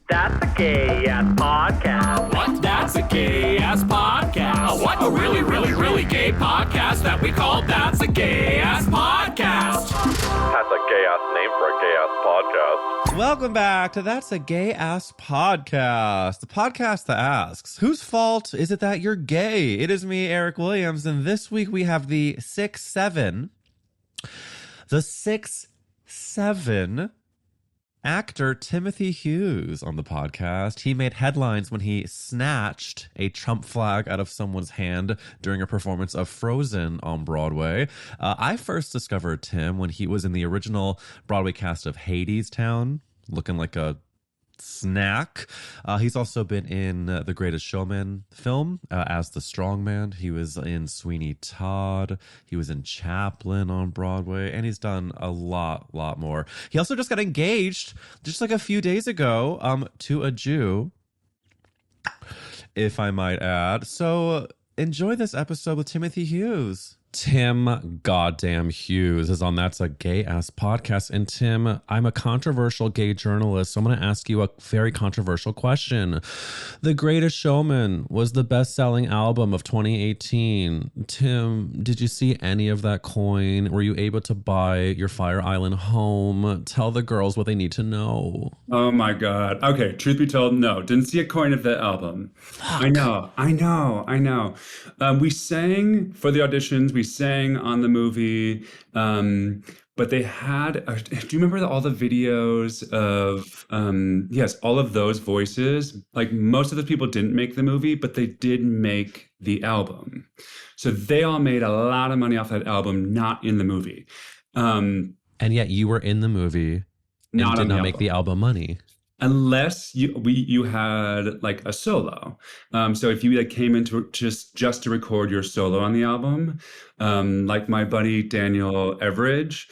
That's a gay-ass podcast. What? That's a gay-ass podcast. What? A really, really, really gay podcast that we call That's a Gay-Ass Podcast. That's a gay-ass name for a gay-ass podcast. Welcome back to That's a Gay-Ass Podcast, the podcast that asks, whose fault is it that you're gay? It is me, Eric Williams, and this week we have the 6'7", actor Timothy Hughes on the podcast. He made headlines when he snatched a Trump flag out of someone's hand during a performance of Frozen on Broadway. I first discovered Tim when he was in the original Broadway cast of Hadestown, looking like a snack. He's also been in the Greatest Showman film as the strong man. He was in Sweeney Todd. He was in Chaplin on Broadway, and he's done a lot more. He also just got engaged just like a few days ago to a Jew, if I might add. So enjoy this episode with Timothy Hughes. Tim goddamn Hughes is on That's a Gay-Ass Podcast. And Tim, I'm a controversial gay journalist, so I'm going to ask you a very controversial question. The Greatest Showman was the best-selling album of 2018. Tim, did you see any of that coin? Were you able to buy your Fire Island home? Tell the girls what they need to know. Oh my God. Okay, truth be told, no. Didn't see a coin of the album. Fuck. I know. We sang for the auditions. We sang on the movie, but they had, do you remember all the videos of, yes, all of those voices? Like most of the people didn't make the movie, but they did make the album. So they all made a lot of money off that album, not in the movie. And yet you were in the movie and did not make the album money. Unless you had like a solo, so if you like came into just to record your solo on the album, like my buddy Daniel Everidge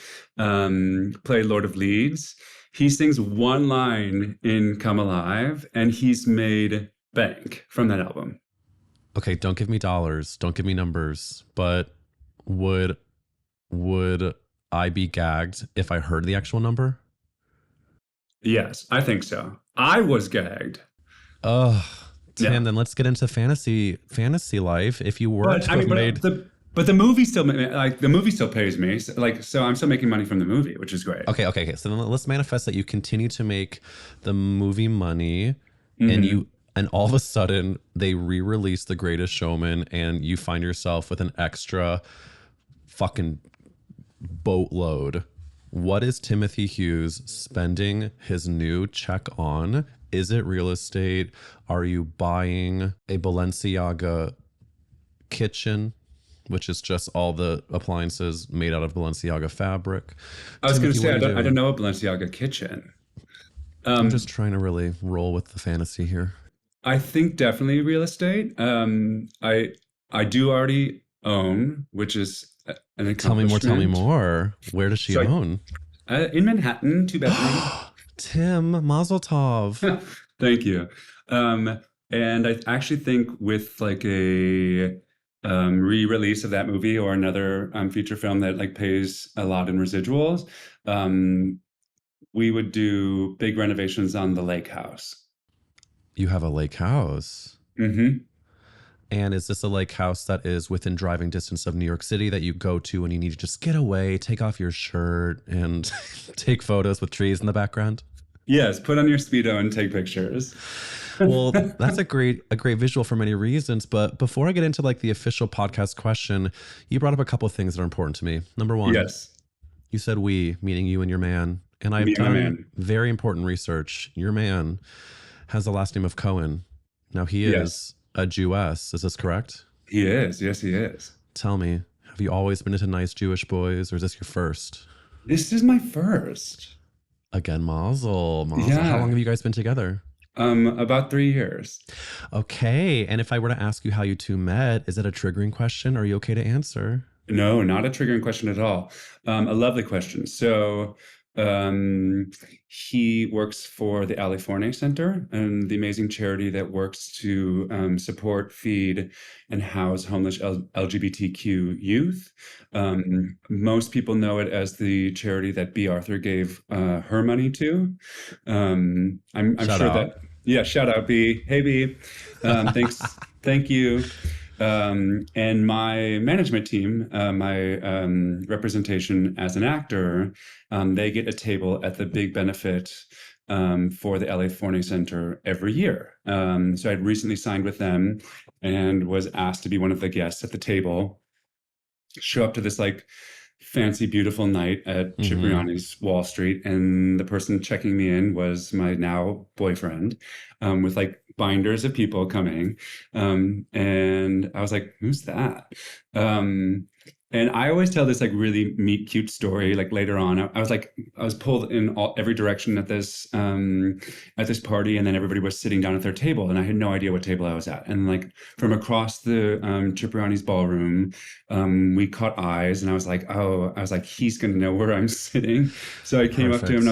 played Lord of Leeds. He sings one line in "Come Alive," and he's made bank from that album. Okay, don't give me dollars, don't give me numbers, but would I be gagged if I heard the actual number? Yes, I think so. I was gagged. Tim, Yeah. Then let's get into fantasy life. If you were to have made... But the movie still, like, the movie still pays me. So I'm still making money from the movie, which is great. Okay. So then let's manifest that you continue to make the movie money, and all of a sudden they re-release The Greatest Showman, and you find yourself with an extra fucking boatload. What is Timothy Hughes spending his new check on? Is it real estate? Are you buying a Balenciaga kitchen, which is just all the appliances made out of Balenciaga fabric? I was going to say, I don't know a Balenciaga kitchen. I'm just trying to really roll with the fantasy here. I think definitely real estate. I do already own, which is an accomplishment. Tell me more. Where does she own? In Manhattan, 2-bedroom. Tim, Mazel Tov. Thank you. And I actually think with like a re-release of that movie or another feature film that like pays a lot in residuals, we would do big renovations on the lake house. You have a lake house? Mm-hmm. And is this a lake house that is within driving distance of New York City that you go to when you need to just get away, take off your shirt, and take photos with trees in the background? Yes, put on your Speedo and take pictures. Well, that's a great visual for many reasons. But before I get into like the official podcast question, you brought up a couple of things that are important to me. Number one, yes, you said we, meaning you and your man. And I've done very important research. Your man has the last name of Cohen. Now he is a Jewess. Is this correct? He is. Yes, he is. Tell me, have you always been into nice Jewish boys, or is this your first? This is my first. Again, Mazel. Yeah. How long have you guys been together? About 3 years. Okay. And if I were to ask you how you two met, is it a triggering question? Are you okay to answer? No, not a triggering question at all. A lovely question. So He works for the California Center, and the amazing charity that works to support, feed, and house homeless LGBTQ youth. Most people know it as the charity that B. Arthur gave her money to. I'm Shout sure out. that, yeah, shout out B. Hey B. Thanks. Thank you. And my management team, my representation as an actor, they get a table at the big benefit for the LA Forney Center every year. So I'd recently signed with them and was asked to be one of the guests at the table. Show up to this like fancy, beautiful night at Cipriani's Wall Street, and the person checking me in was my now boyfriend, with like binders of people coming, and I was like, "Who's that?" And I always tell this like really meet cute story. Like later on, I was pulled in every direction at this party, and then everybody was sitting down at their table, and I had no idea what table I was at. And like from across the Cipriani's ballroom, we caught eyes, and I was like, he's gonna know where I'm sitting. So I came up to him, and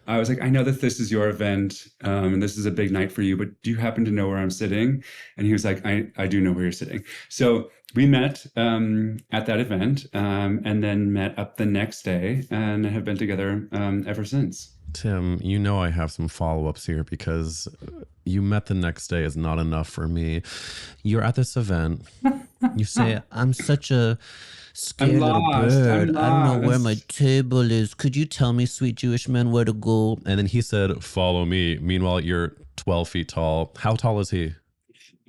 I was like, I know that this is your event, and this is a big night for you, but do you happen to know where I'm sitting? And he was like, I do know where you're sitting. So we met at that event, and then met up the next day, and have been together ever since. Tim, you know I have some follow-ups here because you met the next day is not enough for me. You're at this event. You say, I'm such a scared little bird. I don't know where my table is. Could you tell me, sweet Jewish man, where to go? And then he said, follow me. Meanwhile, you're 12 feet tall. How tall is he?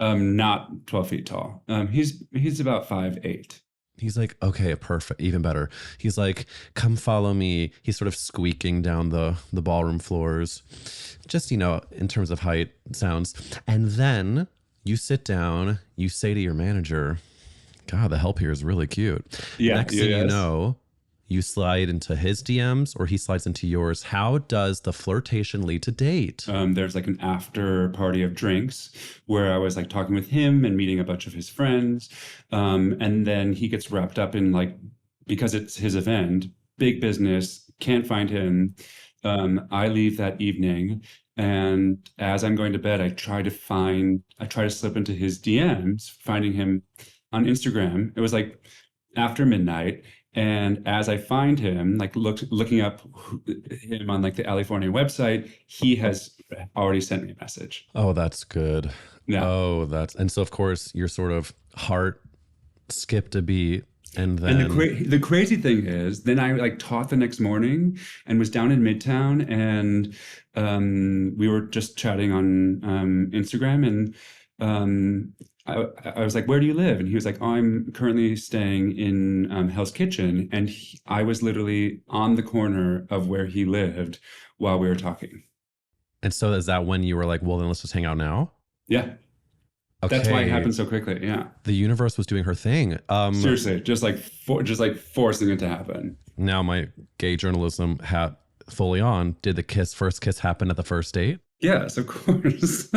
Not 12 feet tall. He's about 5'8". He's like, okay, perfect, even better. He's like, come follow me. He's sort of squeaking down the ballroom floors, just, in terms of height, sounds. And then you sit down, you say to your manager, God, the help here is really cute. Yeah. Next thing you know, you slide into his DMs or he slides into yours. How does the flirtation lead to date? There's like an after party of drinks where I was like talking with him and meeting a bunch of his friends. And then he gets wrapped up in like, because it's his event, big business, can't find him. I leave that evening. And as I'm going to bed, I try to slip into his DMs, finding him on Instagram. It was like after midnight. And as I find him, like looking up him on like the California website, he has already sent me a message. Oh, that's good. Yeah. Oh, and so of course your sort of heart skipped a beat. And then the crazy thing is, then I like taught the next morning and was down in Midtown, and we were just chatting on Instagram, and I was like, where do you live? And he was like, oh, I'm currently staying in Hell's Kitchen. And I was literally on the corner of where he lived while we were talking. And so is that when you were like, well, then let's just hang out now? Yeah. Okay. That's why it happened so quickly. Yeah. The universe was doing her thing. Seriously, just like forcing it to happen. Now my gay journalism hat fully on. Did the first kiss happen at the first date? Yes, of course.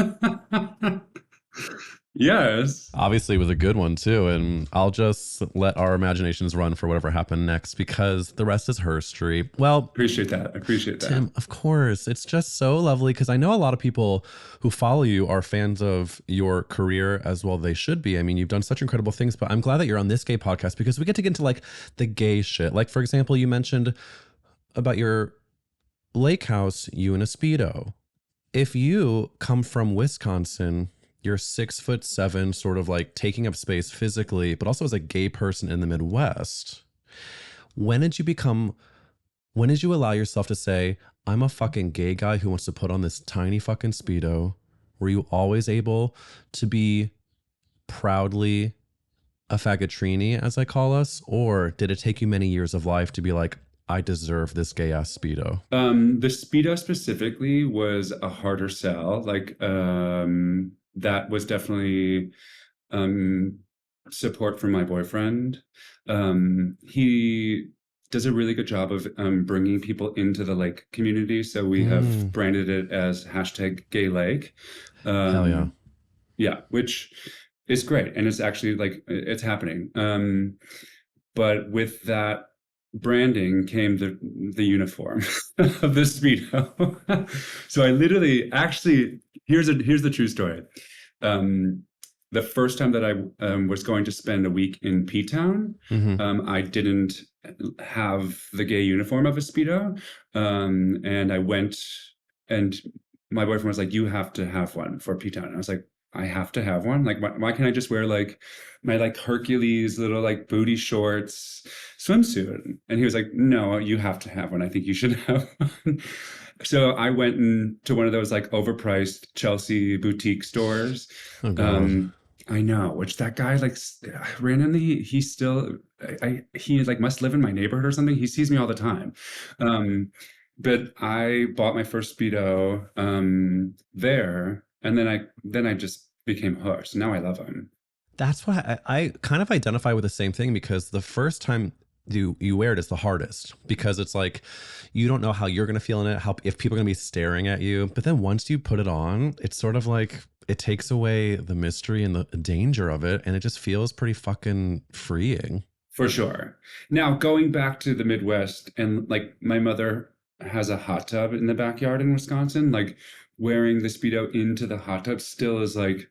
Yes. Obviously it was a good one too. And I'll just let our imaginations run for whatever happened next because the rest is herstory. Well, appreciate that. Tim, of course. It's just so lovely because I know a lot of people who follow you are fans of your career as well. They should be. I mean, you've done such incredible things, but I'm glad that you're on this gay podcast because we get to get into like the gay shit. Like, for example, you mentioned about your lake house, you in a Speedo. If you come from Wisconsin, you're 6'7", sort of like taking up space physically, but also as a gay person in the Midwest. When did you allow yourself to say, I'm a fucking gay guy who wants to put on this tiny fucking Speedo? Were you always able to be proudly a faggotrini, as I call us? Or did it take you many years of life to be like, I deserve this gay ass Speedo? The Speedo specifically was a harder sell. Like, that was definitely support from my boyfriend. He does a really good job of bringing people into the lake community. So we have branded it as #GayLake. Hell yeah. Yeah, which is great. And it's actually like, it's happening. But with that branding came the uniform of the Speedo. So I literally, actually, here's the true story. The first time that I was going to spend a week in P-Town, I didn't have the gay uniform of a Speedo. And I went, and my boyfriend was like, you have to have one for P-Town. And I was like, I have to have one? Like, why can't I just wear like my like Hercules little like booty shorts swimsuit? And he was like, no, you have to have one. I think you should have one. So I went into one of those like overpriced Chelsea boutique stores. Oh, God. I know, which that guy like randomly, he still, he like must live in my neighborhood or something. He sees me all the time. But I bought my first Speedo there, and then I just became hooked. Now I love them. That's why I kind of identify with the same thing, because the first time you wear it is the hardest, because it's like you don't know how you're going to feel in it, how if people are going to be staring at you. But then once you put it on, it's sort of like it takes away the mystery and the danger of it, and it just feels pretty fucking freeing. For sure. Now, going back to the Midwest, and like my mother has a hot tub in the backyard in Wisconsin, like wearing the Speedo into the hot tub still is like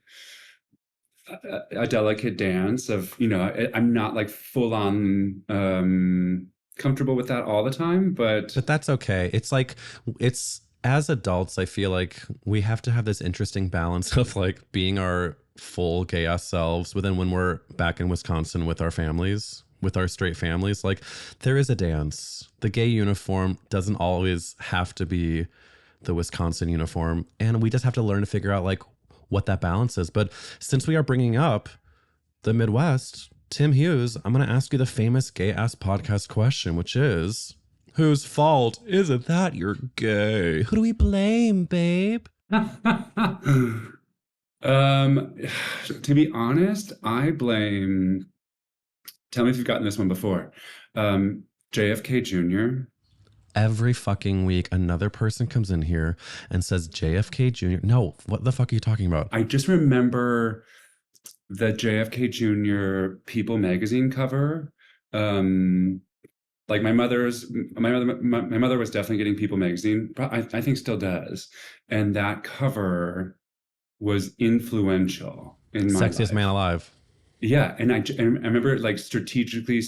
a delicate dance of, you know, I'm not like full on comfortable with that all the time, but that's okay. It's like, it's, as adults, I feel like we have to have this interesting balance of like being our full gay ass selves, but then when we're back in Wisconsin with our families, with our straight families, like there is a dance. The gay uniform doesn't always have to be the Wisconsin uniform, and we just have to learn to figure out like what that balance is. But since we are bringing up the Midwest, Tim Hughes, I'm going to ask you the famous gay ass podcast question, which is, whose fault is it that you're gay? Who do we blame, babe? To be honest, I blame, tell me if you've gotten this one before, JFK Jr. Every fucking week, another person comes in here and says JFK Jr. No, what the fuck are you talking about? I just remember the JFK Jr. People magazine cover. Like my mother was definitely getting People magazine. I think still does. And that cover was influential in my Sexiest life. Man alive. Yeah. And I remember like strategically,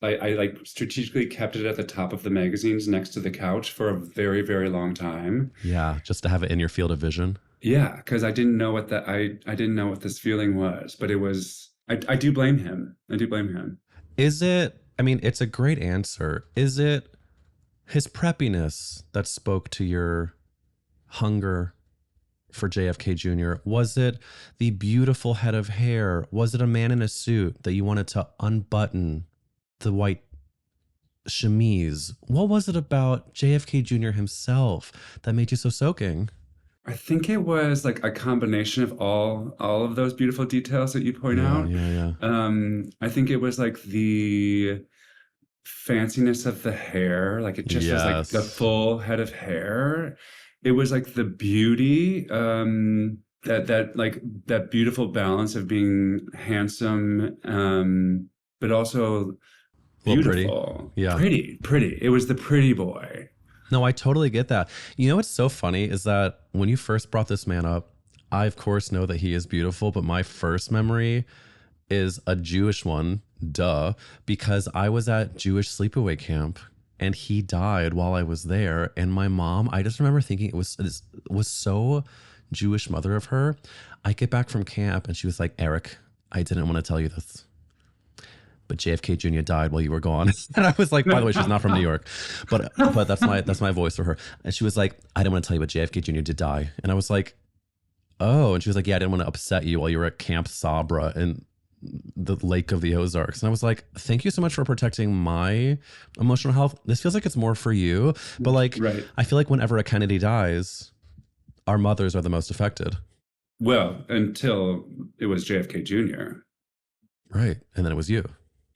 I like strategically kept it at the top of the magazines next to the couch for a very, very long time. Yeah. Just to have it in your field of vision. Yeah. Cause I didn't know what I didn't know what this feeling was, but it was, I do blame him. I do blame him. Is it, I mean, it's a great answer. Is it his preppiness that spoke to your hunger for JFK Jr.? Was it the beautiful head of hair? Was it a man in a suit that you wanted to unbutton the white chemise? What was it about JFK Jr. himself that made you so soaking? I think it was like a combination of all of those beautiful details that you point out. Yeah. I think it was like the fanciness of the hair, like it just was like the full head of hair. It was like the beauty, that beautiful balance of being handsome, but also beautiful. Pretty. It was the pretty boy. No, I totally get that. You know what's so funny is that when you first brought this man up, I of course know that he is beautiful, but my first memory is a Jewish one, duh, because I was at Jewish sleepaway camp and he died while I was there. And my mom, I just remember thinking it was so Jewish mother of her. I get back from camp and she was like, Eric, I didn't want to tell you this, but JFK Jr. died while you were gone. And I was like, by the way, she's not from New York, but that's my voice for her. And she was like, I didn't want to tell you, but JFK Jr. did die. And I was like, oh. And she was like, yeah, I didn't want to upset you while you were at Camp Sabra in the Lake of the Ozarks. And I was like, thank you so much for protecting my emotional health. This feels like it's more for you. But like, right. I feel like whenever a Kennedy dies, our mothers are the most affected. Well, until it was JFK Jr. Right. And then it was you.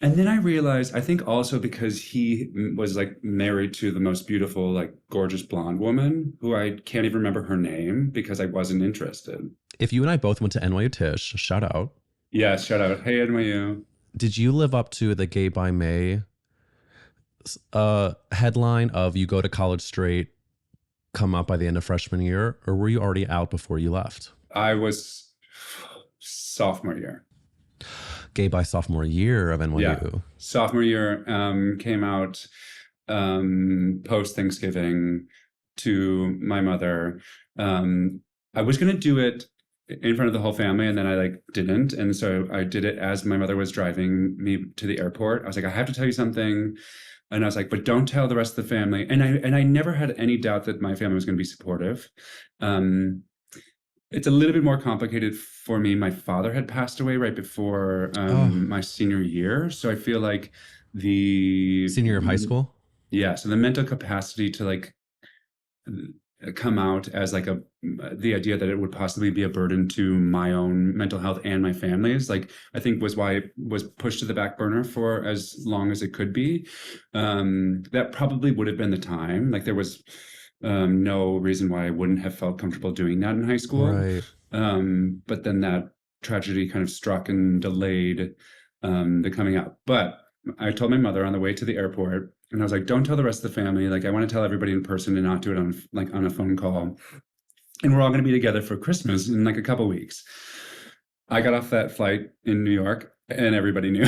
And then I realized, I think also because he was like married to the most beautiful, like gorgeous blonde woman who I can't even remember her name because I wasn't interested. If you and I both went to NYU Tisch, shout out. Yeah, shout out. Hey, NYU. Did you live up to the Gay by May headline of you go to college straight, come out by the end of freshman year, or were you already out before you left? I was sophomore year. Gay by sophomore year of NYU. Yeah. Sophomore year, came out post Thanksgiving to my mother. I was going to do it in front of the whole family, and then I didn't. And so I did it as my mother was driving me to the airport. I was like, I have to tell you something. And I was like, but don't tell the rest of the family. And I never had any doubt that my family was going to be supportive. It's a little bit more complicated for me. My father had passed away right before my senior year. So I feel like the Senior year of high school? Yeah. So the mental capacity to come out as the idea that it would possibly be a burden to my own mental health and my family's, I think was why it was pushed to the back burner for as long as it could be. That probably would have been the time. There was no reason why I wouldn't have felt comfortable doing that in high school. Right. But then that tragedy kind of struck and delayed the coming out. But I told my mother on the way to the airport, and I was like, don't tell the rest of the family. I want to tell everybody in person and not do it on a phone call. And we're all going to be together for Christmas in a couple of weeks. I got off that flight in New York and everybody knew.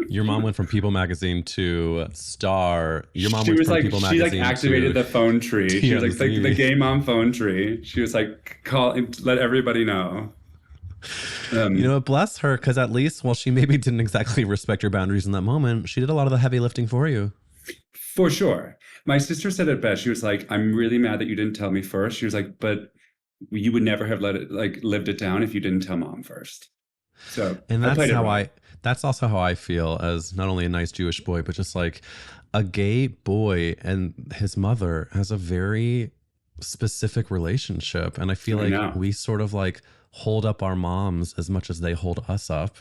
Your mom went from People magazine to Star. Your mom she went was from People magazine. She activated the phone tree. TMZ. She was the gay mom phone tree. She was call, let everybody know. Bless her, because at least while she maybe didn't exactly respect your boundaries in that moment, she did a lot of the heavy lifting for you. For sure. My sister said it best. She was like, I'm really mad that you didn't tell me first. She was like, but you would never have lived it down if you didn't tell mom first. So, and that's also how I feel as not only a nice Jewish boy, but just a gay boy and his mother has a very specific relationship. And I feel we sort of hold up our moms as much as they hold us up.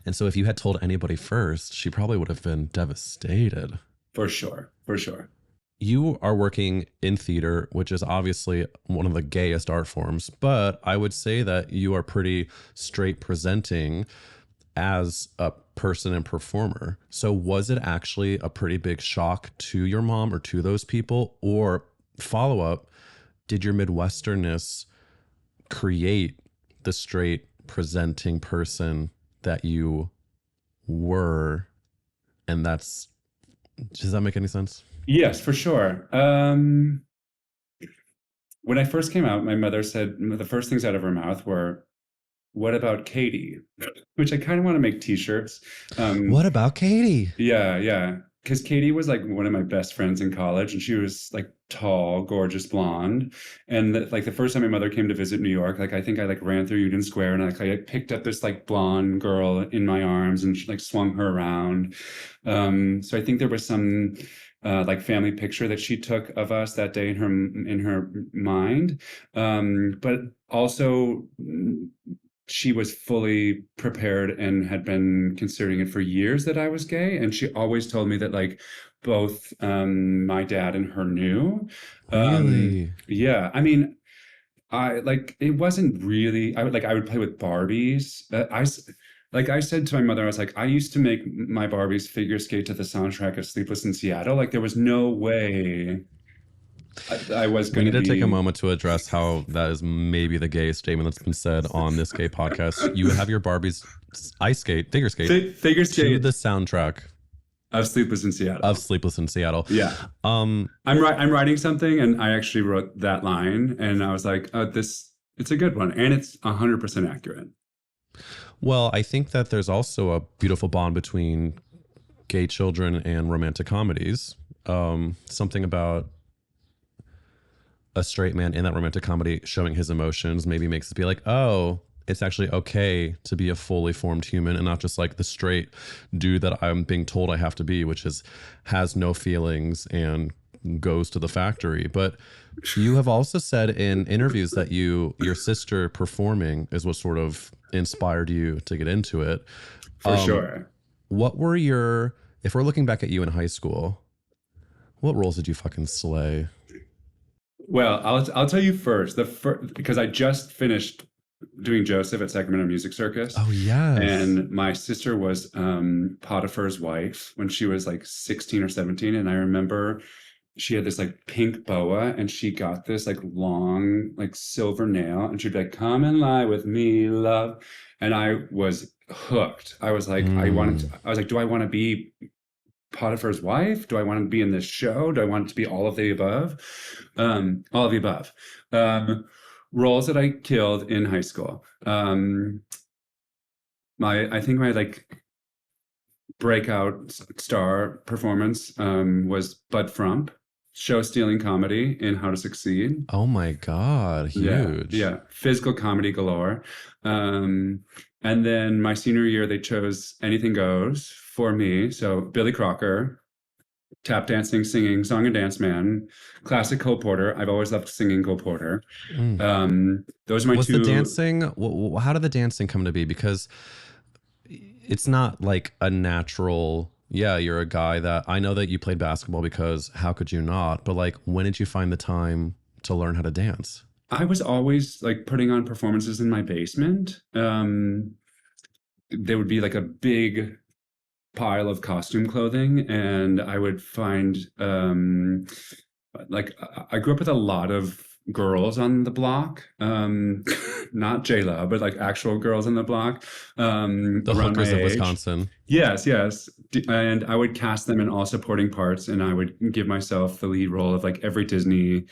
And so if you had told anybody first, she probably would have been devastated. For sure. For sure. You are working in theater, which is obviously one of the gayest art forms, but I would say that you are pretty straight presenting as a person and performer. So was it actually a pretty big shock to your mom or to those people? Or follow up, did your Midwesternness create the straight presenting person that you were? And does that make any sense? Yes, for sure. When I first came out, my mother said the first things out of her mouth were, what about Katie? Which I kind of want to make t-shirts. What about Katie? Yeah. Because Katie was one of my best friends in college, and she was tall, gorgeous, blonde. And the first time my mother came to visit New York, I think I ran through Union Square, and I picked up this blonde girl in my arms and swung her around. So I think there was some family picture that she took of us that day in her mind. But also she was fully prepared and had been considering it for years that I was gay. And she always told me that both my dad and her knew. Really? Yeah. I mean, it wasn't really, I would play with Barbies. I said to my mother, I was I used to make my Barbies figure skate to the soundtrack of Sleepless in Seattle. There was no way I was going to be... We need to take a moment to address how that is maybe the gayest statement that's been said on this gay podcast. You would have your Barbies figure skate to the soundtrack of Sleepless in Seattle. Yeah. I'm writing something, and I actually wrote that line, and I was like, oh, it's a good one, and it's 100% accurate. Well, I think that there's also a beautiful bond between gay children and romantic comedies. Something about a straight man in that romantic comedy showing his emotions maybe makes it be oh, it's actually okay to be a fully formed human and not just the straight dude that I'm being told I have to be, which has no feelings and goes to the factory. But you have also said in interviews that your sister performing is what sort of inspired you to get into it. For sure. What were if we're looking back at you in high school, what roles did you fucking slay? Well, I'll tell you first, because I just finished doing Joseph at Sacramento Music Circus. Oh, yes. And my sister was Potiphar's wife when she was like 16 or 17. And I remember she had this like pink boa and she got this like long, like silver nail. And she'd be like, come and lie with me, love. And I was hooked. I was like, I was like, do I want to be Potiphar's wife? Do I want to be in this show? Do I want it to be all of the above? All of the above. Roles that I killed in high school. I think my like breakout star performance was Bud Frump, show stealing comedy in How to Succeed. Oh my God, huge. Yeah, physical comedy galore. And then my senior year, they chose Anything Goes for me. So Billy Crocker, tap dancing, singing, song and dance man, classic Cole Porter. I've always loved singing Cole Porter. Those are my two. Was the dancing, how did the dancing come to be? Because it's not like a natural, yeah, you're a guy that, I know that you played basketball because how could you not? But like, when did you find the time to learn how to dance? I was always like putting on performances in my basement. There would be like a big pile of costume clothing, and I would find like I grew up with a lot of girls on the block, not J-Lo, but like actual girls on the block. The hookers of Wisconsin. Yes. And I would cast them in all supporting parts, and I would give myself the lead role of like every Disney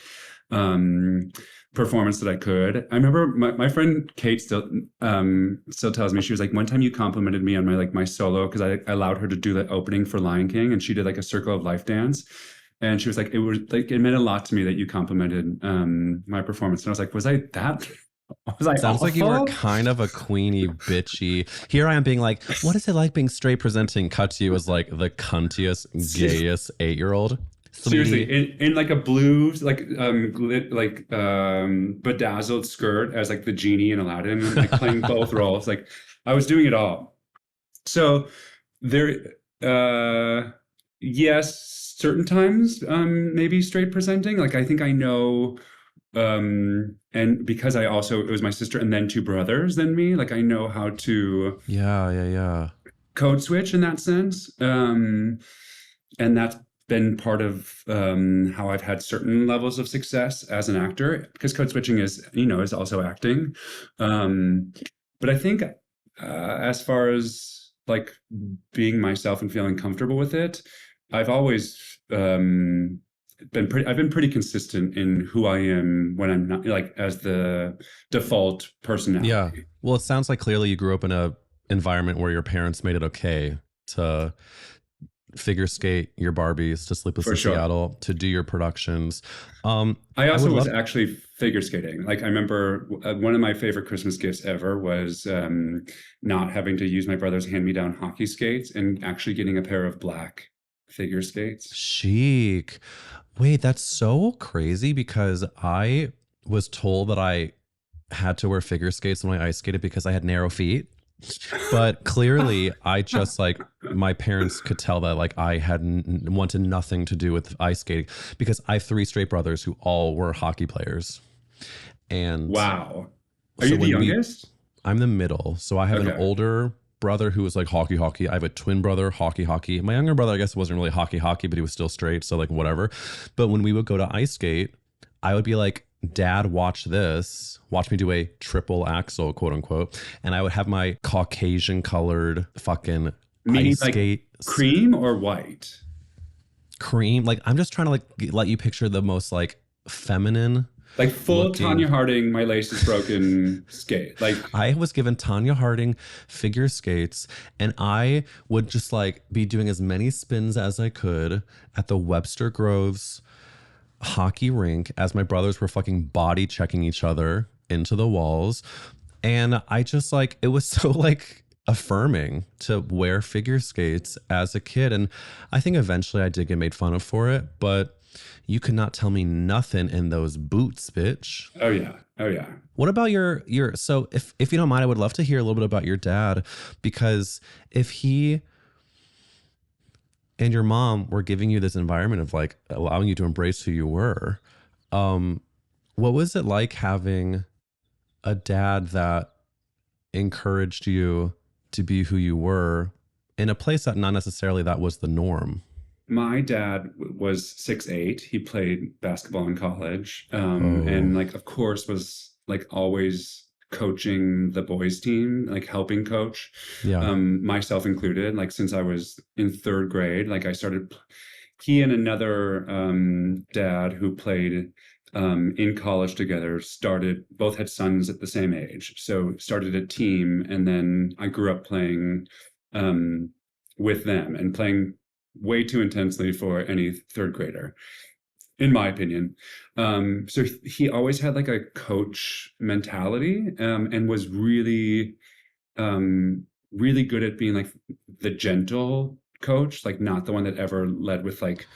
performance that I could. I remember my friend Kate still tells me, she was like, one time you complimented me on my solo, because I allowed her to do the opening for Lion King, and she did like a Circle of Life dance. And she was like, it meant a lot to me that you complimented my performance. And I was like, was I that? Was I Sounds awful? like you were kind of a queenie, bitchy. Here I am being like, what is it like being straight presenting? Cut to you as like the cuntiest, gayest 8-year-old. Seriously, in like a blue, bedazzled skirt as like the genie in Aladdin, and like playing both roles. Like I was doing it all. So there, yes, certain times, maybe straight presenting. Like I think I know, and because it was my sister and then 2 brothers than me. Like I know how to code switch in that sense, and that's been part of how I've had certain levels of success as an actor, because code switching is also acting. But I think as far as like being myself and feeling comfortable with it, I've always been pretty consistent in who I am when I'm not, like, as the default personality. Yeah. Well, it sounds like clearly you grew up in a environment where your parents made it okay to figure skate your Barbies, to Sleepless in Seattle, to do your productions. I also was actually figure skating. Like I remember one of my favorite Christmas gifts ever was not having to use my brother's hand-me-down hockey skates and actually getting a pair of black figure skates. Chic. Wait, that's so crazy, because I was told that I had to wear figure skates when I ice skated because I had narrow feet. But clearly I just like, my parents could tell that like I wanted nothing to do with ice skating, because I have 3 straight brothers who all were hockey players. And wow. Are you the youngest? I'm the middle. So I have an older brother who was like hockey. I have a twin brother, hockey. My younger brother, I guess, wasn't really hockey, but he was still straight. So like whatever. But when we would go to ice skate, I would be like, Dad, watch me do a triple axel, quote unquote. And I would have my Caucasian colored fucking ice skate. Cream or white? Cream. Like, I'm just trying to like let you picture the most like feminine, like full Tanya Harding, my lace is broken skate. Like I was given Tanya Harding figure skates, and I would just like be doing as many spins as I could at the Webster Groves hockey rink as my brothers were fucking body checking each other into the walls. And I just like, it was so like affirming to wear figure skates as a kid. And I think eventually I did get made fun of for it, but you could not tell me nothing in those boots, bitch. Oh yeah. What about your so if you don't mind, I would love to hear a little bit about your dad, because if he and your mom were giving you this environment of like allowing you to embrace who you were, what was it like having a dad that encouraged you to be who you were in a place that not necessarily that was the norm? My dad was 6'8". He played basketball in college, and like, of course, was like always coaching the boys team, like helping coach, Yeah. myself included. Like since I was in third grade, like I started. He and another dad who played in college together both had sons at the same age, so started a team, and then I grew up playing with them and playing way too intensely for any third grader, in my opinion. So he always had like a coach mentality, and was really, really good at being like the gentle coach, like not the one that ever led with like,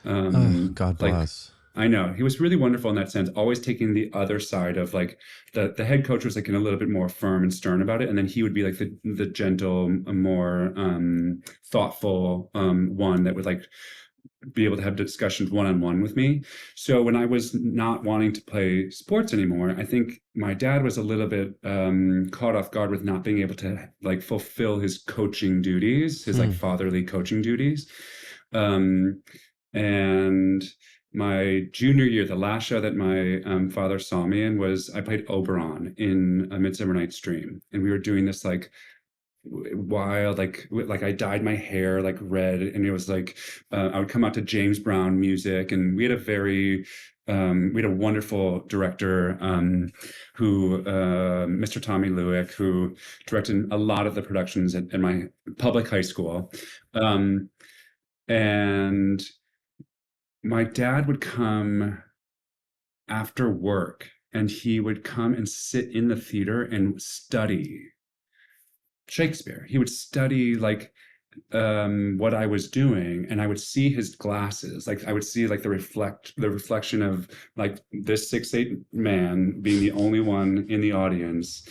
God like, bless. I know he was really wonderful in that sense, always taking the other side of like the head coach was like a little bit more firm and stern about it. And then he would be like the gentle, more thoughtful one that would like be able to have discussions one-on-one with me. So when I was not wanting to play sports anymore, I think my dad was a little bit caught off guard with not being able to like fulfill his coaching duties, his like fatherly coaching duties. And my junior year, the last show that my father saw me in was I played Oberon in A Midsummer Night's Dream. And we were doing this like wild, like I dyed my hair like red, and it was like I would come out to James Brown music, and we had a wonderful director, who Mr. Tommy Lewick, who directed a lot of the productions at my public high school. And my dad would come after work, and he would come and sit in the theater and study Shakespeare. He would study like what I was doing, and I would see his glasses. Like I would see like the reflection of like this 6'8" man being the only one in the audience,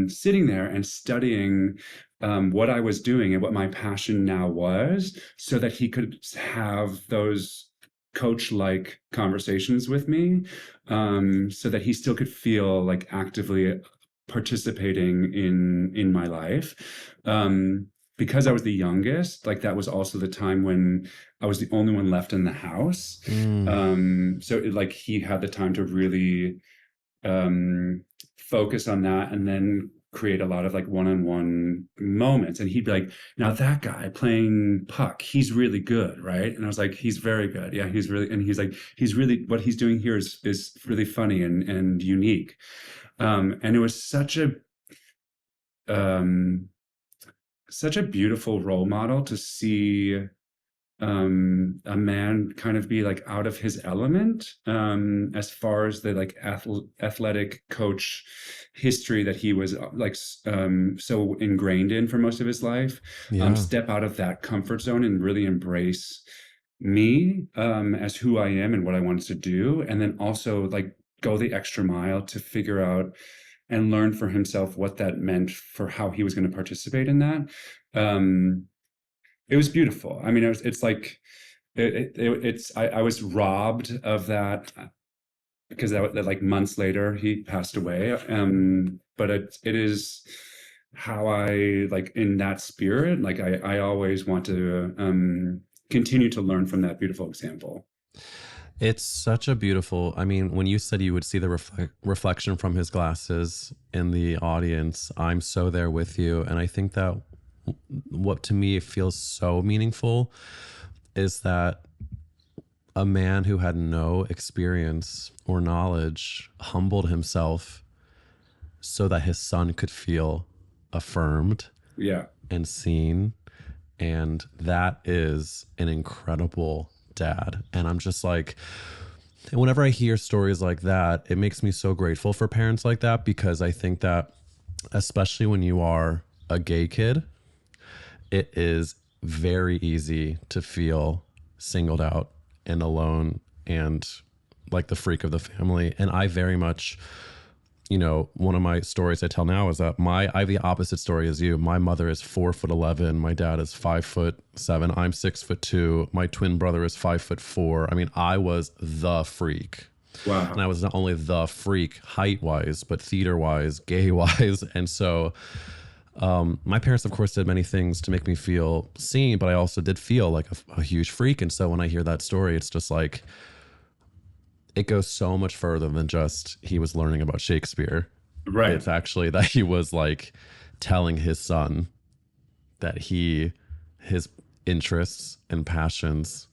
sitting there and studying what I was doing and what my passion now was, so that he could have those coach-like conversations with me, so that he still could feel like actively participating in my life. Because I was the youngest, like that was also the time when I was the only one left in the house. So like he had the time to really focus on that, and then create a lot of like one-on-one moments. And he'd be like, now that guy playing Puck, he's really good, right? And I was like, he's very good. Yeah, he's really, and he's like, he's really, what he's doing here is really funny and unique. And it was such a beautiful role model to see a man kind of be like out of his element, as far as the like athletic coach history that he was like so ingrained in for most of his life. Step out of that comfort zone and really embrace me as who I am and what I wanted to do, and then also like go the extra mile to figure out and learn for himself what that meant for how he was going to participate in that. It was beautiful. I mean, it's like, I was robbed of that because that like months later he passed away. But it is how I like in that spirit, like I always want to continue to learn from that beautiful example. It's such a beautiful, I mean, when you said you would see the reflection from his glasses in the audience, I'm so there with you. And I think that what to me feels so meaningful is that a man who had no experience or knowledge humbled himself so that his son could feel affirmed, and seen. And that is an incredible dad. And I'm just like, whenever I hear stories like that, it makes me so grateful for parents like that, because I think that especially when you are a gay kid, it is very easy to feel singled out and alone and like the freak of the family. And I very much, you know, one of my stories I tell now is that I have the opposite story as you. My mother is 4'11". My dad is 5'7". I'm 6'2". My twin brother is 5'4". I mean, I was the freak. Wow. And I was not only the freak height wise, but theater wise, gay wise. And so my parents, of course, did many things to make me feel seen, but I also did feel like a huge freak. And so when I hear that story, it's just like, it goes so much further than just he was learning about Shakespeare. Right. It's actually that he was like telling his son that his interests and passions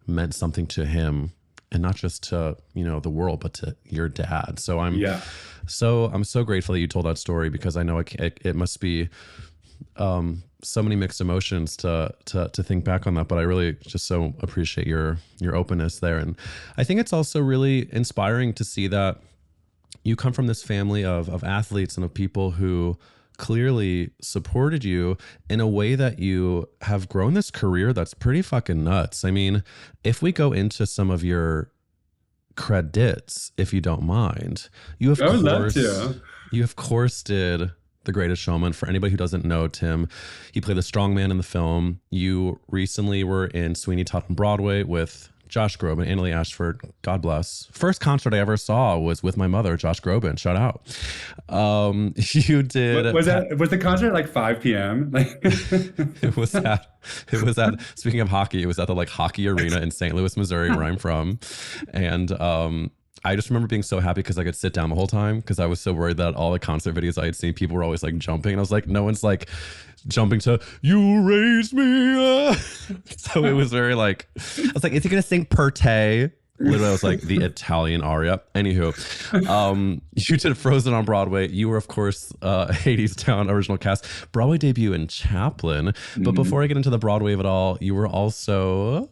meant something to him, and not just to, the world, but to your dad. So I'm so grateful that you told that story, because I know it must be so many mixed emotions to think back on that. But I really just so appreciate your openness there. And I think it's also really inspiring to see that you come from this family of athletes and of people who clearly supported you in a way that you have grown this career that's pretty fucking nuts. I mean, if we go into some of your credits, if you don't mind, you of course did The Greatest Showman. For anybody who doesn't know Tim, he played the strong man in the film. You recently were in Sweeney Todd on Broadway with Josh Groban, Annalie Ashford, God bless. First concert I ever saw was with my mother, Josh Groban. Shout out. You did. Was the concert at like 5 p.m.? It was at, speaking of hockey, it was at the like hockey arena in St. Louis, Missouri, where I'm from. And I just remember being so happy because I could sit down the whole time, because I was so worried that all the concert videos I had seen, people were always like jumping. And I was like, no one's like jumping to "You Raised Me Up." So it was very like, I was like, is he gonna sing Per Te? Literally, I was like the Italian aria. Anywho, you did Frozen on Broadway. You were, of course, Hadestown original cast. Broadway debut in Chaplin. But before I get into the Broadway of it all, you were also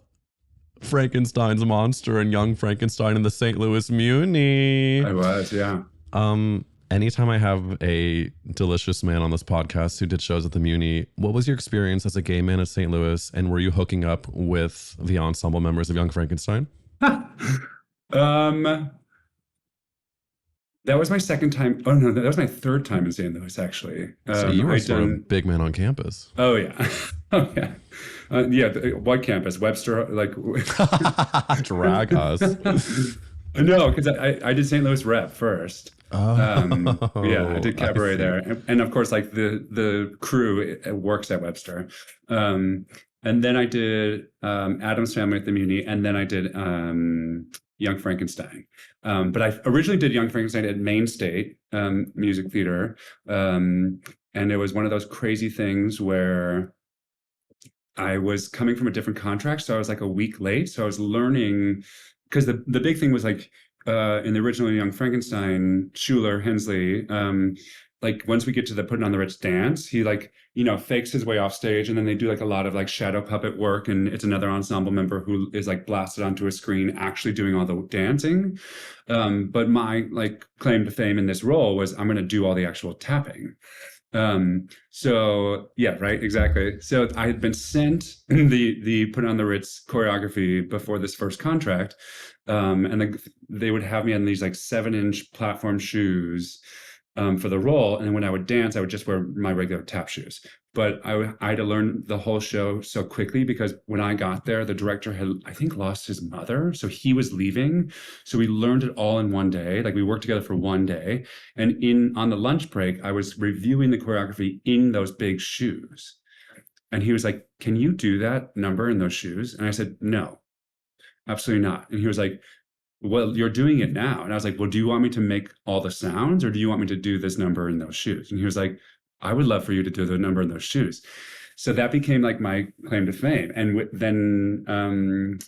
Frankenstein's monster and Young Frankenstein in the St. Louis Muni. I was, yeah. Anytime I have a delicious man on this podcast who did shows at the Muni, what was your experience as a gay man at St. Louis, and were you hooking up with the ensemble members of Young Frankenstein? That was my second time. Oh no, that was my third time in St. Louis, actually. So you were sort of big man on campus. Oh yeah, oh yeah, what campus? Webster, like drag us. No, because I did St. Louis rep first. Oh, I did cabaret there, and of course, like the crew works at Webster. And then I did Addams Family at the Muni, and then I did Young Frankenstein. But I originally did Young Frankenstein at Maine State Music Theater, and it was one of those crazy things where I was coming from a different contract, so I was like a week late. So I was learning, because the big thing was like in the original Young Frankenstein, Schuler, Hensley, like once we get to the putting on the Ritz dance, he like, fakes his way off stage, and then they do like a lot of like shadow puppet work, and it's another ensemble member who is like blasted onto a screen actually doing all the dancing. But my like claim to fame in this role was I'm going to do all the actual tapping. So yeah, right, exactly. So I had been sent the put on the Ritz choreography before this first contract, and they would have me on these like 7-inch platform shoes for the role, and then when I would dance, I would just wear my regular tap shoes. But I had to learn the whole show so quickly, because when I got there, the director had, I think, lost his mother, so he was leaving. So we learned it all in one day. Like we worked together for one day, and on the lunch break, I was reviewing the choreography in those big shoes, and he was like, "Can you do that number in those shoes?" And I said, "No, absolutely not." And he was like, "Well, you're doing it now." And I was like, "Well, do you want me to make all the sounds, or do you want me to do this number in those shoes?" And he was like, "I would love for you to do the number in those shoes." So that became like my claim to fame. And then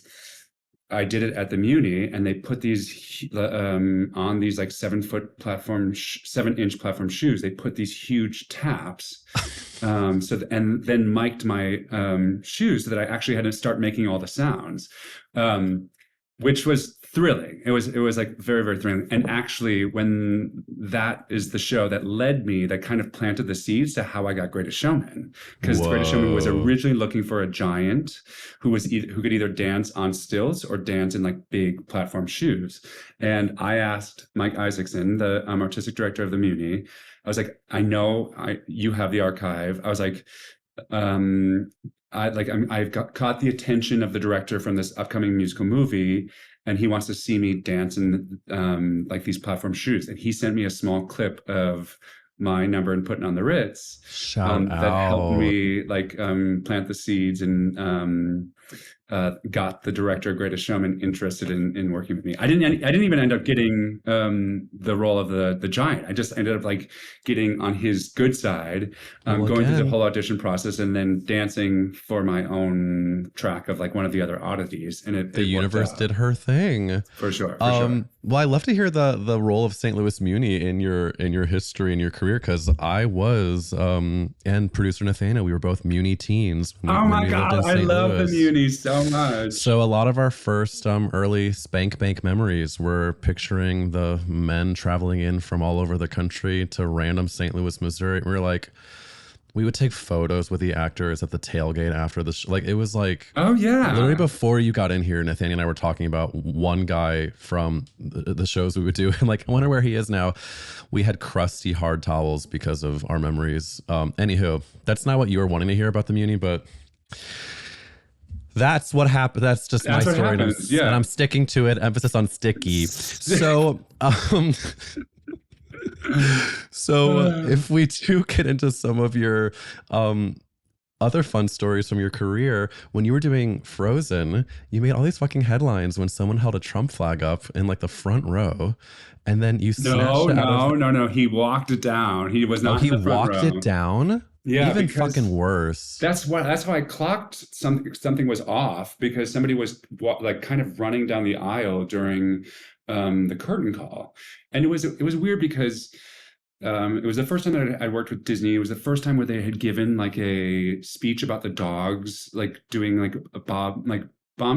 I did it at the Muni, and they put these on these like 7-inch platform shoes. They put these huge taps. And then mic'd my shoes so that I actually had to start making all the sounds. Which was thrilling. It was like very, very thrilling. And actually, when that is the show that led me, that kind of planted the seeds to how I got Greatest Showman. Because Greatest Showman was originally looking for a giant who could either dance on stilts or dance in like big platform shoes. And I asked Mike Isaacson, the artistic director of the Muni, I was like, "I know you have the archive." I was like, I've caught the attention of the director from this upcoming musical movie, and he wants to see me dance in like these platform shoes. And he sent me a small clip of my number and putting on the Ritz. Shout that helped me like plant the seeds and got the director of Greatest Showman interested in working with me. I didn't even end up getting the role of the giant. I just ended up like getting on his good side, going through the whole audition process, and then dancing for my own track of like one of the other oddities. And the universe did her thing for sure. Well, I love to hear the role of St. Louis Muni in your history and your career, because I was and producer Nathanael, we were both Muni teens. Oh my God, I love the Munis so much. So a lot of our first early Spank Bank memories were picturing the men traveling in from all over the country to random St. Louis, Missouri. We were like, we would take photos with the actors at the tailgate after the show. Like, it was like, oh yeah, literally before you got in here, Nathaniel and I were talking about one guy from the shows we would do, and like, I wonder where he is now. We had crusty hard towels because of our memories. Anywho, that's not what you were wanting to hear about the Muni, but that's what happened. That's just my story. And I'm sticking to it. Emphasis on sticky. So, if we do get into some of your other fun stories from your career, when you were doing Frozen, you made all these fucking headlines when someone held a Trump flag up in like the front row, and then you snatched it out of... No. He walked it down. He was not. He walked it down. Yeah, even fucking worse. That's how I clocked something was off, because somebody was like kind of running down the aisle during the curtain call, and it was weird because it was the first time that I worked with Disney. It was the first time where they had given like a speech about the dogs, like doing like a bomb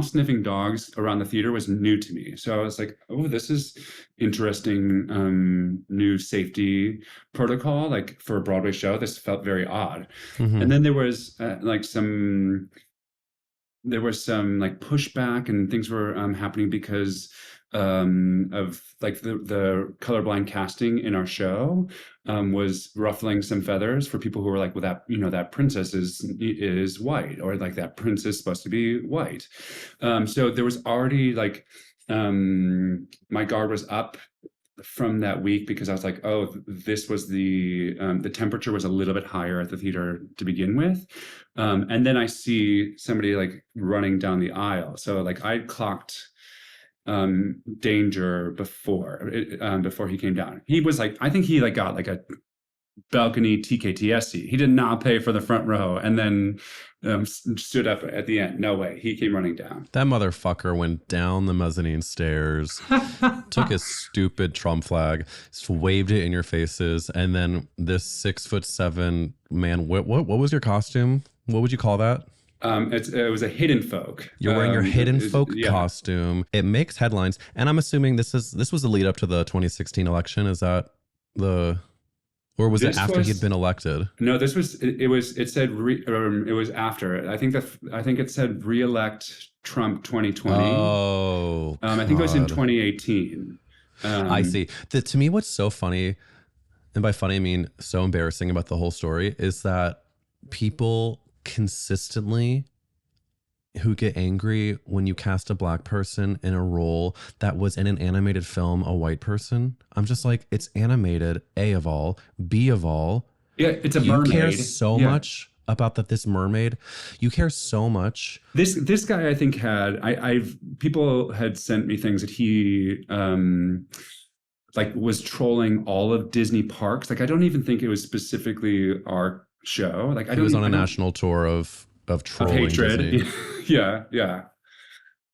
sniffing dogs around the theater was new to me. So I was like, oh, this is interesting, new safety protocol, like for a Broadway show. This felt very odd. Mm-hmm. And then there was some like pushback, and things were happening because of like the colorblind casting in our show was ruffling some feathers for people who were like, well, that princess is white, or like that princess is supposed to be white. So there was already like my guard was up from that week, because I was like, oh, this was the temperature was a little bit higher at the theater to begin with. And then I see somebody like running down the aisle. So like I clocked danger before he came down. He was like, I think he like got like a balcony TKTS. He did not pay for the front row, and then stood up at the end. No way. He came running down. That motherfucker went down the mezzanine stairs, took his stupid Trump flag, waved it in your faces, and then this 6'7" man. What was your costume? What would you call that? It was a hidden folk. You're wearing your hidden folk costume. It makes headlines, and I'm assuming this was the lead up to the 2016 election. Is that or was it after he'd been elected? No, it was after. I think it said re-elect Trump 2020. Oh, I think it was in 2018. I see. To me, what's so funny, and by funny I mean so embarrassing about the whole story, is that people consistently who get angry when you cast a black person in a role that was in an animated film, a white person. I'm just like, it's animated, A of all, B of all. Yeah, it's a mermaid. You care so much about this mermaid. You care so much. This guy, I think, people had sent me things that he like was trolling all of Disney parks. Like, I don't even think it was specifically our show. Like, he was on a national tour of trolling hatred. Disney. Yeah.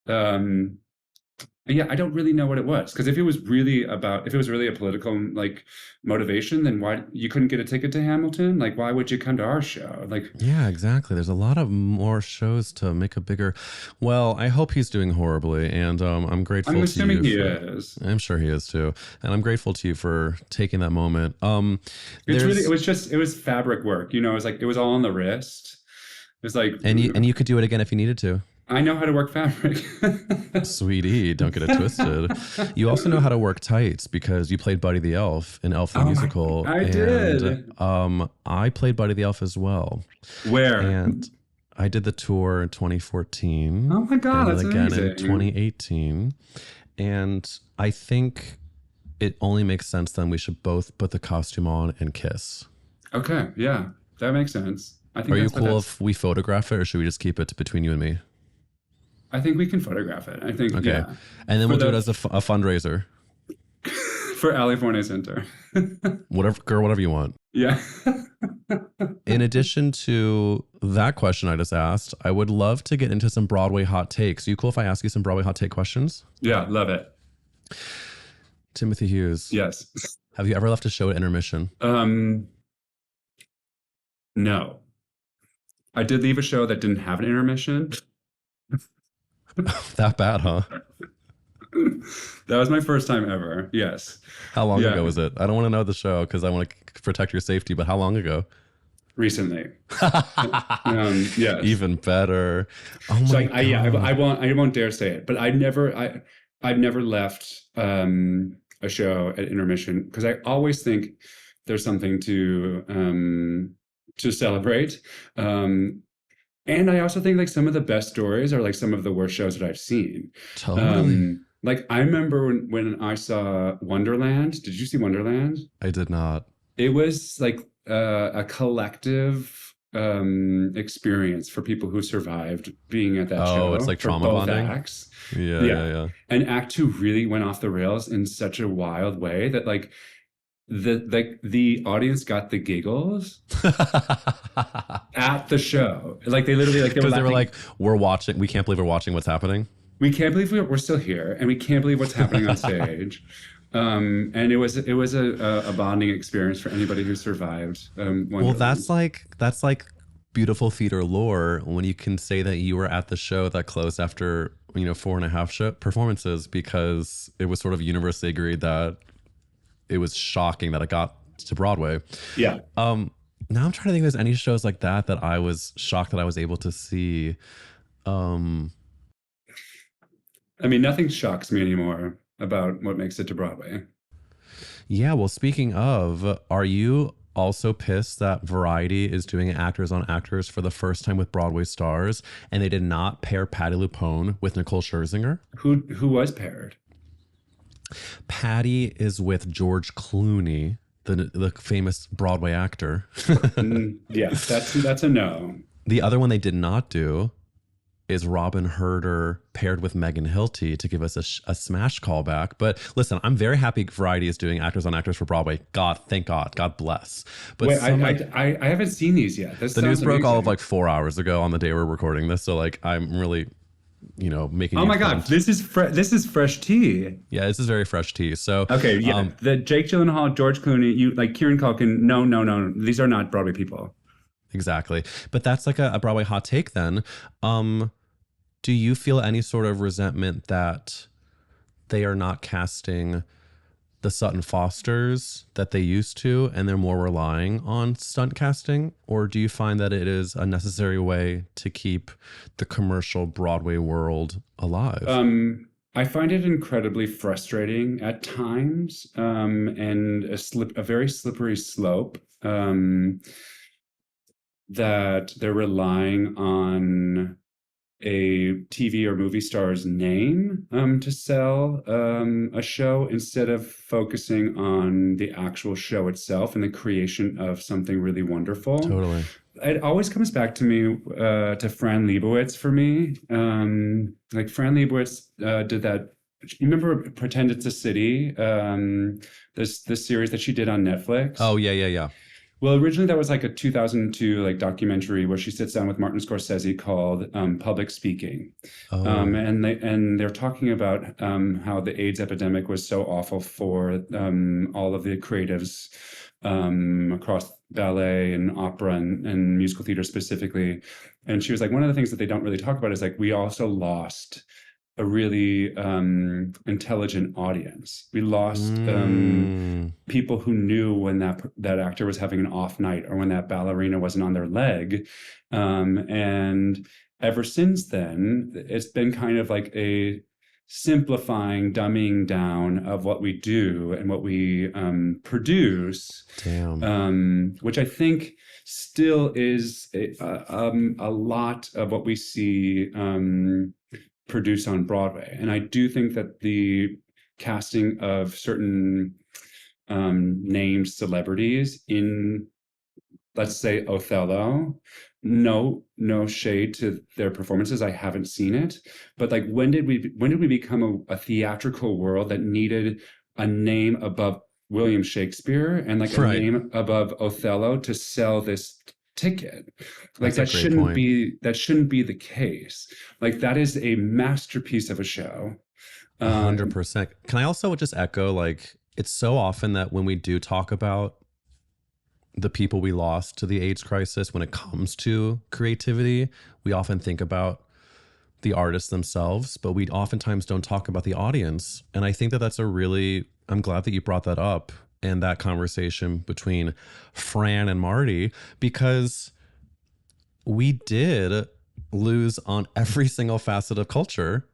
I don't really know what it was, because if it was really a political like motivation, then why you couldn't get a ticket to Hamilton? Like, why would you come to our show? Like, yeah, exactly. There's a lot of more shows to make a bigger. Well, I hope he's doing horribly, and I'm grateful. I'm assuming he is. I'm sure he is too, and I'm grateful to you for taking that moment. It was fabric work. It was like, it was all on the wrist. It was like, and you could do it again if you needed to. I know how to work fabric. Sweetie, don't get it twisted. You also know how to work tights, because you played Buddy the Elf in Elf the Musical. I did. I played Buddy the Elf as well. Where? And I did the tour in 2014. Oh my God, and that's again amazing. in 2018. And I think it only makes sense then we should both put the costume on and kiss. Okay, yeah, that makes sense. I think Are you that's what cool that's- if we photograph it, or should we just keep it between you and me? I think we can photograph it. I think, Okay. yeah. And then For we'll do the- it as a fundraiser. For California Center. Whatever, girl, whatever you want. Yeah. In addition to that question I just asked, I would love to get into some Broadway hot takes. Are you cool if I ask you some Broadway hot take questions? Yeah, love it. Timothy Hughes. Yes. Have you ever left a show at intermission? No. I did leave a show that didn't have an intermission. That bad, huh? That was my first time ever. Yes. How long Yeah. ago was it? I don't want to know the show because I want to protect your safety, but how long ago? Recently. Yes. Even better. Oh my So God. I won't dare say it, but I've never left a show at intermission because I always think there's something to celebrate. And I also think like some of the best stories are like some of the worst shows that I've seen. Totally. Like I remember when I saw Wonderland. Did you see Wonderland? I did not. It was like a collective experience for people who survived being at that show. Oh, it's like for trauma both bonding? acts. Yeah. And Act Two really went off the rails in such a wild way that like the audience got the giggles at the show. Like they literally like Because they were laughing. like, we're watching. We can't believe we're watching what's happening. We can't believe we're still here, and we can't believe what's happening on stage. And it was a bonding experience for anybody who survived. Well, Wonderland. that's like beautiful theater lore when you can say that you were at the show that closed after 4.5 performances because it was sort of universally agreed that it was shocking that it got to Broadway. Yeah. Now I'm trying to think if there's any shows like that I was shocked that I was able to see. I mean, nothing shocks me anymore about what makes it to Broadway. Yeah, well, speaking of, are you also pissed that Variety is doing Actors on Actors for the first time with Broadway stars, and they did not pair Patti LuPone with Nicole Scherzinger? Who was paired? Patti is with George Clooney, the famous Broadway actor. Yeah, that's a no. The other one they did not do is Robin Herder paired with Megan Hilty to give us a Smash callback. But listen, I'm very happy Variety is doing Actors on Actors for Broadway. God, thank God. God bless. But Wait, I haven't seen these yet. the news broke all of like 4 hours ago on the day we're recording this. So like, I'm really, making. Oh my God, this is fresh tea. Yeah, this is very fresh tea. So Okay, yeah. The Jake Gyllenhaal, George Clooney, you like Kieran Culkin. No. These are not Broadway people. Exactly. But that's like a Broadway hot take then. Do you feel any sort of resentment that they are not casting the Sutton Fosters that they used to and they're more relying on stunt casting? Or do you find that it is a necessary way to keep the commercial Broadway world alive? I find it incredibly frustrating at times, and a very slippery slope, that they're relying on a TV or movie star's name to sell a show instead of focusing on the actual show itself and the creation of something really wonderful. Totally. It always comes back to me to Fran Liowitz for me. Like Fran Liowitz did that. You remember Pretend It's a City? This series that she did on Netflix. Oh yeah. Well, originally that was like a 2002 like documentary where she sits down with Martin Scorsese called Public Speaking. Oh. And they're talking about how the AIDS epidemic was so awful for all of the creatives across ballet and opera and musical theater specifically. And she was like, one of the things that they don't really talk about is like we also lost a really intelligent audience. We lost people who knew when that actor was having an off night or when that ballerina wasn't on their leg. And ever since then, it's been kind of like a simplifying, dumbing down of what we do and what we produce. Damn. Which I think still is a lot of what we see produced on Broadway. And I do think that the casting of certain named celebrities in, let's say, Othello, no shade to their performances, I haven't seen it, but like when did we become a theatrical world that needed a name above William Shakespeare and like a Right. name above Othello to sell this ticket? Like That's a great point. that shouldn't be the case. Like that is a masterpiece of a show. 100%. Can I also just echo, like, it's so often that when we do talk about the people we lost to the AIDS crisis, when it comes to creativity, we often think about the artists themselves, but we oftentimes don't talk about the audience. And I think that that's I'm glad that you brought that up and that conversation between Fran and Marty, because we did lose on every single facet of culture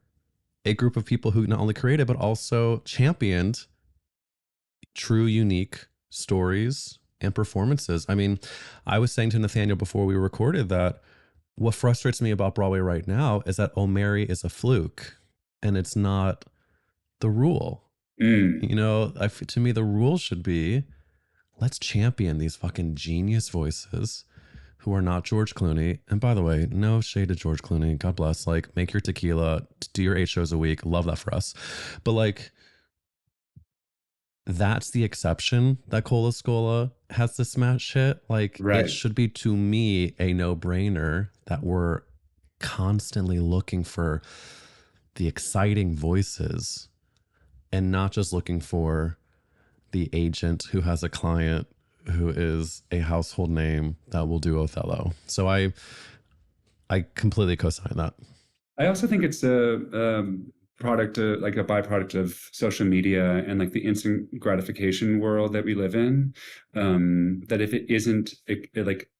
a group of people who not only created, but also championed true, unique stories and performances. I mean, I was saying to Nathanael before we recorded that what frustrates me about Broadway right now is that Oh Mary is a fluke and it's not the rule. You know, to me, the rule should be, let's champion these fucking genius voices who are not George Clooney. And by the way, no shade to George Clooney. God bless. Like, make your tequila, do your 8 shows a week. Love that for us. But like, that's the exception that Cola Scola has to smash hit. Like, Right. It should be, to me, a no-brainer that we're constantly looking for the exciting voices and not just looking for the agent who has a client who is a household name that will do Othello. So I completely co-sign that. I also think it's a product, like a byproduct of social media and like the instant gratification world that we live in. That if it isn't like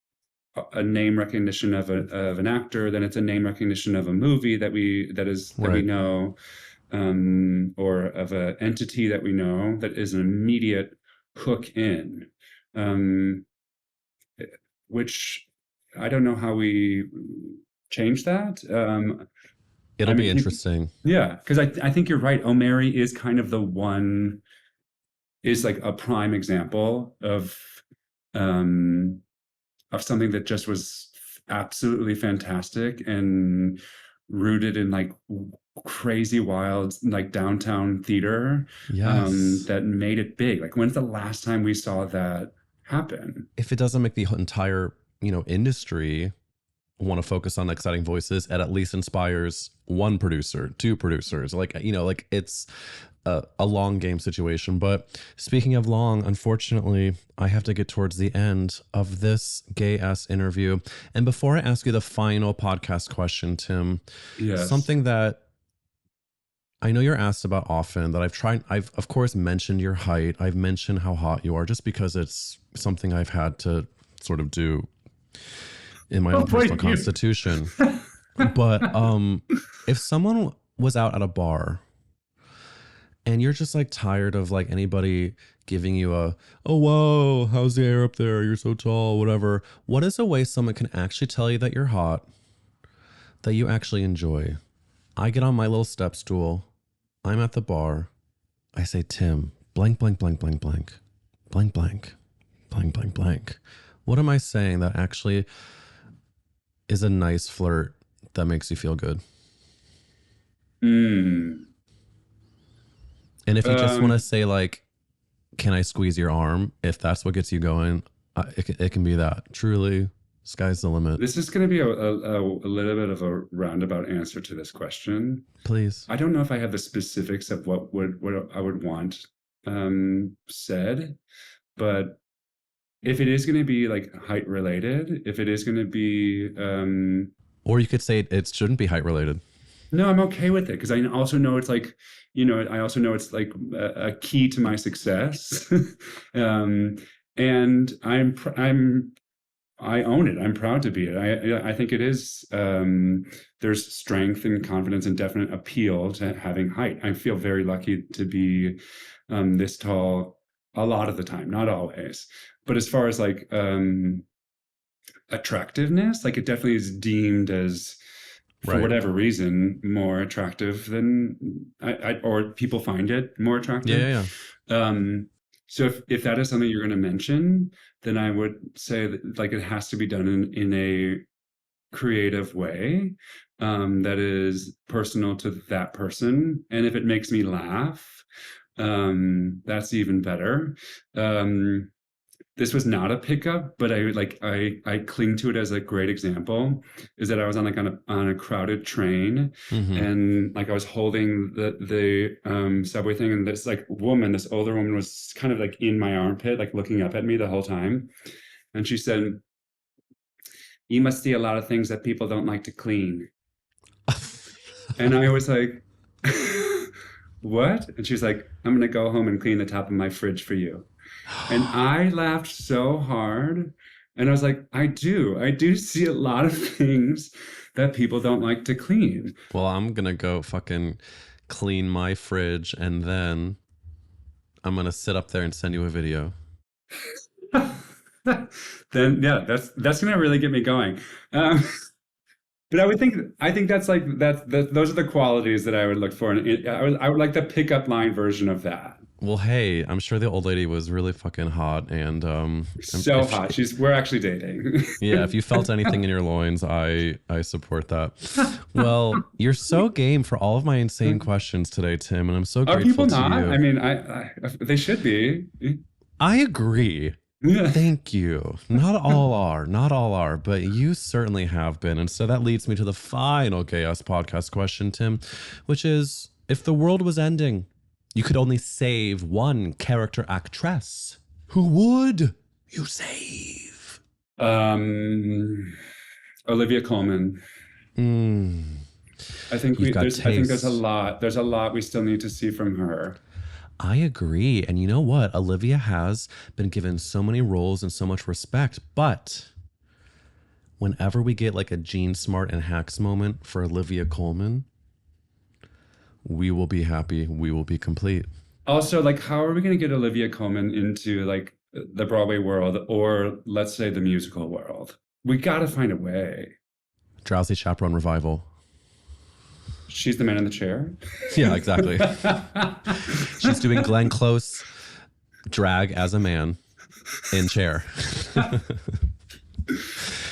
a name recognition of an actor, then it's a name recognition of a movie that we know, or of an entity that we know that is an immediate hook in. Which I don't know how we change that. It'll be interesting. Yeah, because I think you're right. Oh Mary is kind of is like a prime example of something that just was absolutely fantastic and rooted in like crazy wild like downtown theater. Yes. That made it big. Like, when's the last time we saw that happen? If it doesn't make the entire, industry want to focus on exciting voices, it at least inspires one producer, 2 producers. Like, it's a long game situation. But speaking of long, unfortunately, I have to get towards the end of this gay ass interview. And before I ask you the final podcast question, Tim, Yes. something that I know you're asked about often, that I've of course mentioned your height. I've mentioned how hot you are just because it's something I've had to sort of do in my own personal constitution. But if someone was out at a bar and you're just like tired of like anybody giving you oh whoa, how's the air up there? You're so tall, whatever. What is a way someone can actually tell you that you're hot, that you actually enjoy? I get on my little step stool. I'm at the bar. I say, Tim, blank, blank, blank, blank, blank, blank, blank, blank, blank, blank. What am I saying that actually is a nice flirt that makes you feel good? And if you just want to say like, can I squeeze your arm? If that's what gets you going, it can be that. Truly, sky's the limit. This is going to be a little bit of a roundabout answer to this question. Please. I don't know if I have the specifics of what I would want said, but if it is going to be like height related, if it is going to be, or you could say it shouldn't be height related. No, I'm okay with it because I also know it's like, I also know it's like a key to my success, and I'm I own it. I'm proud to be it. I think it is. There's strength and confidence and definite appeal to having height. I feel very lucky to be this tall a lot of the time, not always. But as far as like attractiveness, like it definitely is deemed as, for whatever reason, more attractive than or people find it more attractive. Yeah. So if that is something you're going to mention, then I would say that like it has to be done in a creative way that is personal to that person. And if it makes me laugh, that's even better. This was not a pickup, but I cling to it as a great example. Is that I was on a crowded train, and like I was holding the subway thing, and this like woman, this older woman, was kind of like in my armpit, like looking up at me the whole time, and she said, "You must see a lot of things that people don't like to clean." And I was like, "What?" And she's like, "I'm gonna go home and clean the top of my fridge for you." And I laughed so hard. And I was like, I do see a lot of things that people don't like to clean. Well, I'm going to go fucking clean my fridge, and then I'm going to sit up there and send you a video. Then, yeah, that's going to really get me going. But I think that's like, those are the qualities that I would look for. And I would like the pickup line version of that. Well, hey, I'm sure the old lady was really fucking hot, and so hot. We're actually dating. Yeah, if you felt anything in your loins, I support that. Well, you're so game for all of my insane questions today, Tim, and I'm so grateful people to not? you. I mean, they should be. I agree. Yeah. Thank you. Not all are, but you certainly have been. And so that leads me to the final Gay Ass Podcast question, Tim, which is, if the world was ending, you could only save one character actress, who would you save? Olivia Colman. I think there's a lot we still need to see from her. I agree. And you know what? Olivia has been given so many roles and so much respect, but whenever we get like a Jean Smart and Hacks moment for Olivia Colman, we will be happy. We will be complete. Also, like, how are we going to get Olivia Colman into like the Broadway world, or let's say the musical world? We got to find a way. Drowsy Chaperone revival. She's the man in the chair. Yeah, exactly. She's doing Glenn Close drag as a man in chair.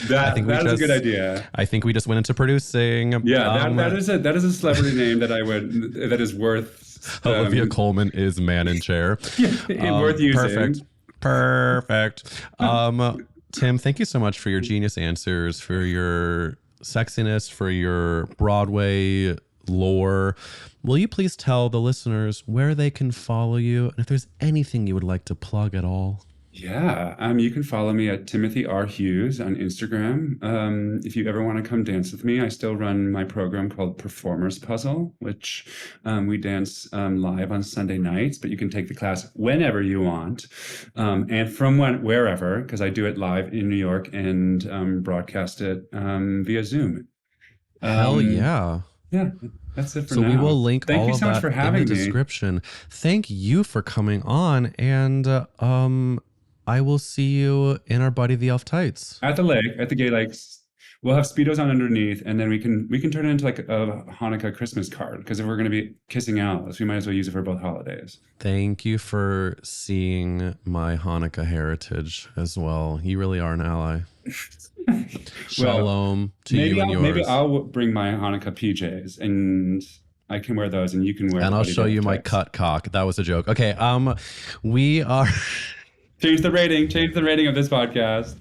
That is a good idea. I think we just went into producing. Yeah, that is a celebrity name that is worth. Olivia Colman is man in chair. Worth using. Perfect. Tim, thank you so much for your genius answers, for your sexiness, for your Broadway lore. Will you please tell the listeners where they can follow you, and if there's anything you would like to plug at all? Yeah, you can follow me at Timothy R. Hughes on Instagram. If you ever want to come dance with me, I still run my program called Performers Puzzle, which we dance live on Sunday nights, but you can take the class whenever you want, and from wherever, because I do it live in New York and broadcast it via Zoom. Hell yeah. Yeah, that's it for now. So we will link Thank all you of so much that for in having the me. description. Thank you for coming on, and I will see you in our Buddy the Elf tights. At the lake, at the gay lakes. We'll have Speedos on underneath, and then we can turn it into like a Hanukkah Christmas card, because if we're going to be kissing Alice, we might as well use it for both holidays. Thank you for seeing my Hanukkah heritage as well. You really are an ally. Shalom to you and yours. Maybe I'll bring my Hanukkah PJs, and I can wear those, and you can wear. And I'll show you my cut cock. That was a joke. Okay, we are. Change the rating of this podcast.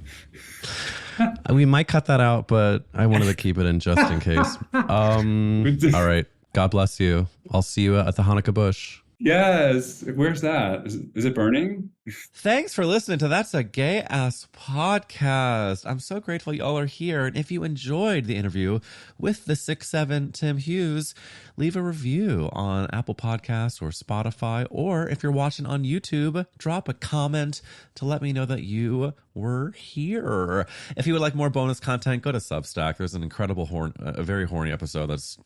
We might cut that out, but I wanted to keep it in just in case. All right. God bless you. I'll see you at the Hanukkah bush. Yes. Where's that? Is it burning? Thanks for listening to That's a Gay Ass Podcast. I'm so grateful y'all are here. And if you enjoyed the interview with the 6'7" Tim Hughes, leave a review on Apple Podcasts or Spotify. Or if you're watching on YouTube, drop a comment to let me know that you were here. If you would like more bonus content, go to Substack. There's an incredible, a very horny episode that's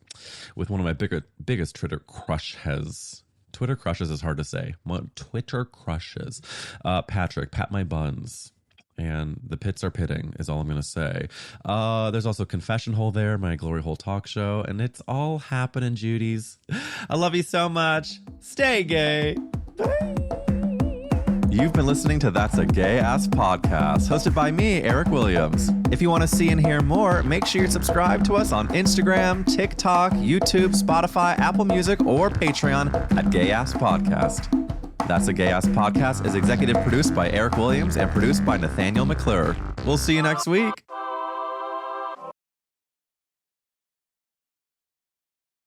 with one of my biggest Twitter crushes. Twitter crushes is hard to say. Twitter crushes. Patrick, pat my buns. And the pits are pitting is all I'm going to say. There's also Confession Hole there, my Glory Hole talk show. And it's all happening, Judies. I love you so much. Stay gay. Bye. You've been listening to That's a Gay Ass Podcast, hosted by me, Eric Williams. If you want to see and hear more, make sure you subscribe to us on Instagram, TikTok, YouTube, Spotify, Apple Music, or Patreon at Gay Ass Podcast. That's a Gay Ass Podcast is executive produced by Eric Williams and produced by Nathanael McClure. We'll see you next week.